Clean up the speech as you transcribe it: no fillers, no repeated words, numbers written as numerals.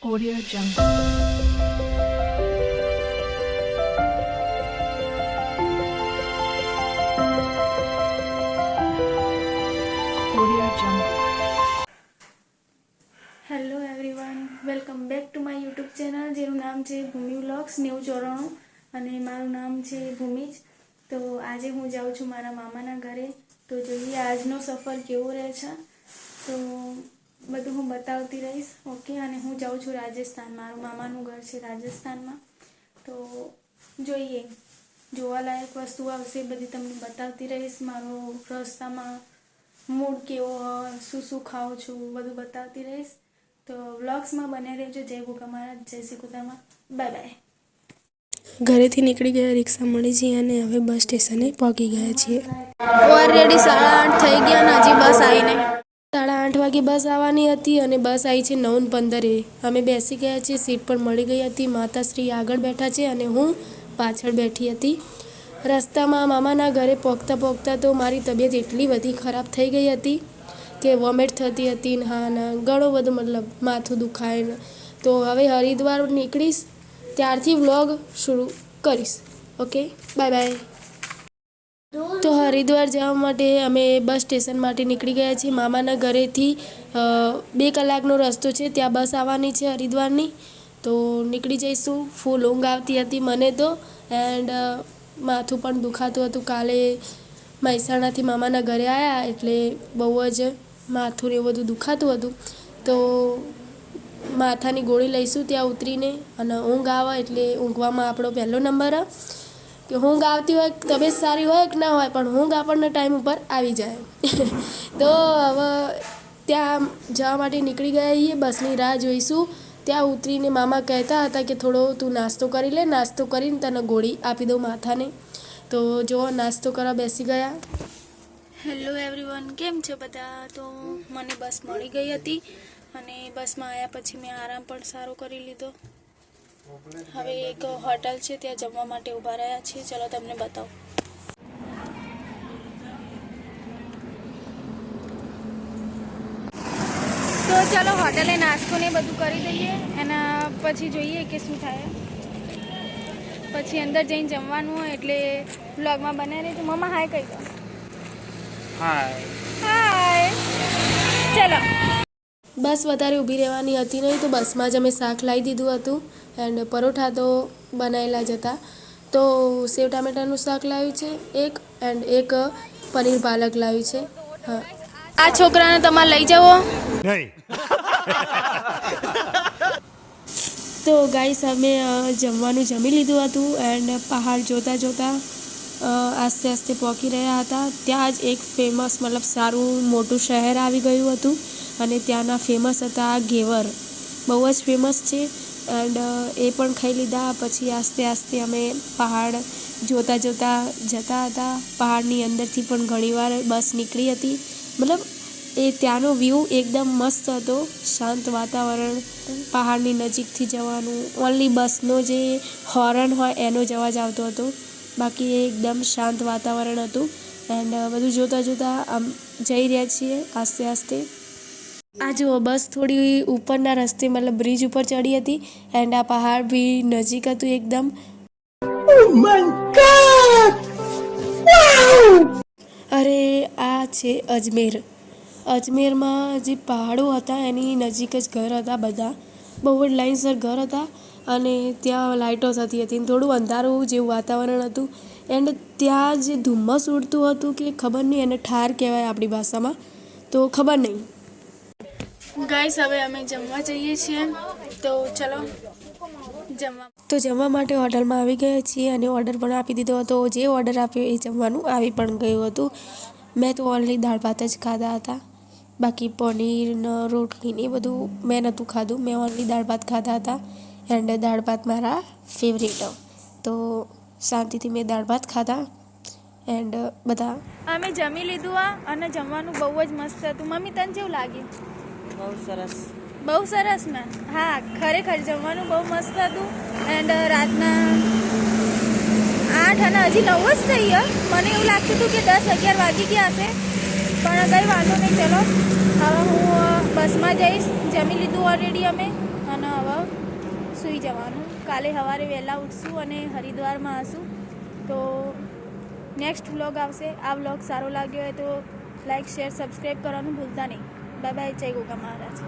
Audio Jungle. Audio Jungle. Hello everyone, welcome back to my YouTube channel જેનું નામ છે ભૂમિ vlogs 994 અને મારું નામ છે ભૂમિજ. તો આજે હું જાઉં છું મારા મામાના ઘરે. તો જોઈએ આજનો સફર કેવો રહે છે. તો બધું હું બતાવતી રહીશ. ઓકે, અને હું જાઉં છું રાજસ્થાન. મારું મામાનું ઘર છે રાજસ્થાનમાં. તો જોઈએ, જોવાલાયક વસ્તુ આવશે બધી તમને બતાવતી રહીશ. મારો રસ્તામાં મૂડ કેવો હોય, શું શું ખાઉં છું, બધું બતાવતી રહીશ. તો વ્લોગ્સમાં બને રહેજો. જય ગોગા મહારાજ, જય શ્રી કુતામાં. Bye bye. ઘરેથી નીકળી ગયા, રિક્ષા મળી છે અને હવે બસ સ્ટેશને પહોંચી ગયા છીએ. ઓલરેડી 8:30 થઈ ગયા ને હજી બસ આવી નહીં. 8:30 વાગે બસ આવવાની હતી અને બસ આવી છે 9:15. અમે બેસી ગયા છીએ, સીટ પણ મળી ગઈ હતી. માતાશ્રી આગળ બેઠા છે અને હું પાછળ બેઠી હતી. રસ્તામાં મામાના ઘરે પહોંચતા તો મારી તબિયત એટલી બધી ખરાબ થઈ ગઈ હતી કે વોમિટ થતી હતી ને હા ના ઘણો બધો, મતલબ માથું દુખાય ને. તો હવે હરિદ્વાર નીકળીશ ત્યારથી વ્લોગ શરૂ કરીશ. Okay, bye bye. તો હરિદ્વાર જવા માટે અમે બસ સ્ટેશન માટે નીકળી ગયા છીએ. મામાના ઘરેથી 2 કલાકનો રસ્તો છે, ત્યાં બસ આવવાની છે હરિદ્વારની. તો નીકળી જઈશું. ફૂલ ઊંઘ આવતી હતી મને તો, એન્ડ માથું પણ દુખાતું હતું. કાલે મહેસાણાથી મામાના ઘરે આવ્યા એટલે બહુ જ માથું ને એવું બધું દુખાતું હતું. તો માથાની ગોળી લઈશું ત્યાં ઉતરીને. અને ઊંઘ આવે એટલે ઊંઘવામાં આપણો પહેલો નંબર કે ઊંઘ આવતી હોય, તબિયત સારી હોય કે ના હોય, પણ ઊંઘ આપણને ટાઈમ ઉપર આવી જાય. તો હવે ત્યાં જવા માટે નીકળી ગયા છીએ. બસની રાહ જોઈશું. ત્યાં ઉતરીને મામા કહેતા હતા કે થોડો તું નાસ્તો કરી લે, નાસ્તો કરીને તને ગોળી આપી દઉં માથાને. તો જો નાસ્તો કરવા બેસી ગયા. હેલો એવરીવન, કેમ છો બધા? તો મને બસ મળી ગઈ હતી અને બસમાં આવ્યા પછી મેં આરામ પણ સારો કરી લીધો. હવે એક હોટલ છે, ત્યાં જમવા માટે ઊભા રહ્યા છીએ. ચલો તમને બતાવું. તો ચલો હોટલે નાસ્તો ને બધું કરી દઈએ અને પછી જોઈએ કે શું થાય. પછી અંદર જઈને જમવાનું હોય એટલે વ્લોગમાં બને રહેજો. મમ્મા હાય કહી દો. હાય. ચલો. બસ વધારે ઊભી રહેવાની હતી નહીં, તો બસમાં જ અમે શાક લાવી દીધું હતું. એન્ડ પરોઠા તો બનાવેલા જ હતા. તો સેવ ટામેટાનું શાક લાવ્યું છે એક, એન્ડ એક પનીર પાલક લાવ્યું છે. હા, આ છોકરાને તમારે લઈ જવો નહીં. તો ગાઈસ, અમે જમવાનું જમી લીધું હતું એન્ડ પહાડ જોતાં જોતાં આસ્તે આસ્તે પહોંચી રહ્યા હતા. ત્યાં જ એક ફેમસ, મતલબ સારું મોટું શહેર આવી ગયું હતું અને ત્યાંના ફેમસ હતા ઘેવર. બહુ જ ફેમસ છે. એન્ડ એ પણ ખાઈ લીધા. પછી આસ્તે આસ્તે અમે પહાડ જોતાં જોતાં જતા હતા. પહાડની અંદરથી પણ ઘણીવાર બસ નીકળી હતી. મતલબ એ ત્યાંનો વ્યૂ એકદમ મસ્ત હતો. શાંત વાતાવરણ, પહાડની નજીકથી જવાનું. ઓનલી બસનો જે હોર્ન હોય એનો જ અવાજ આવતો હતો. બાકી એકદમ શાંત વાતાવરણ હતું. એન્ડ બધું જોતાં જોતાં આમ જઈ રહ્યા છીએ આસ્તે આસ્તે. આ જુઓ, બસ થોડી ઉપરના રસ્તે, મતલબ બ્રિજ ઉપર ચડી હતી એન્ડ આ પહાડ બી નજીક હતું એકદમ. અરે આ છે અજમેર. અજમેરમાં જે પહાડો હતા એની નજીક જ ઘર હતા બધા. બહુ જ લાઇનસર ઘર હતા અને ત્યાં લાઇટો થતી હતી. થોડું અંધારું જેવું વાતાવરણ હતું. એન્ડ ત્યાં જે ધુમ્મસ ઉડતું હતું કે ખબર નહીં, એને ઠાર કહેવાય આપણી ભાષામાં, તો ખબર નહીં. ગાઈસ, હવે અમે જમવા જઈએ છીએ. તો ચલો જમવા માટે હોટલમાં આવી ગયા છીએ અને ઓર્ડર પણ આપી દીધો હતો. જે ઓર્ડર આપ્યો એ જમવાનું આવી પણ ગયું હતું. મેં તો ઓનલી દાળ ભાત જ ખાધા હતા. બાકી પનીર ને રોટલી ને એ બધું મેં નહોતું ખાધું. મેં ઓનલી દાળ ભાત ખાધા હતા એન્ડ દાળ ભાત મારા ફેવરેટ. તો શાંતિથી મેં દાળ ભાત ખાધા એન્ડ બધા અમે જમી લીધું અને જમવાનું બહુ જ મસ્ત હતું. મમ્મી, તને કેવું લાગ્યું? બહુ સરસ. બહુ સરસ ને? હા, ખરેખર જમવાનું બહુ મસ્ત હતું. એન્ડ રાતના 8 અને હજી 9 જ થઈ ગયા. મને એવું લાગતું હતું કે 10-11 વાગી ગયા હશે, પણ કંઈ વાંધો નહીં. ચલો, હવે હું બસમાં જઈશ. જમી લીધું ઓલરેડી અમે અને હવે સુઈ જવાનું. કાલે સવારે વહેલા ઉઠશું અને હરિદ્વારમાં હશું. તો નેક્સ્ટ વ્લોગ આવશે. આ વ્લોગ સારો લાગ્યો હોય તો લાઈક શેર સબસ્ક્રાઈબ કરવાનું ભૂલતા નહીં. Bye bye. જય ગોગા મહારાજ.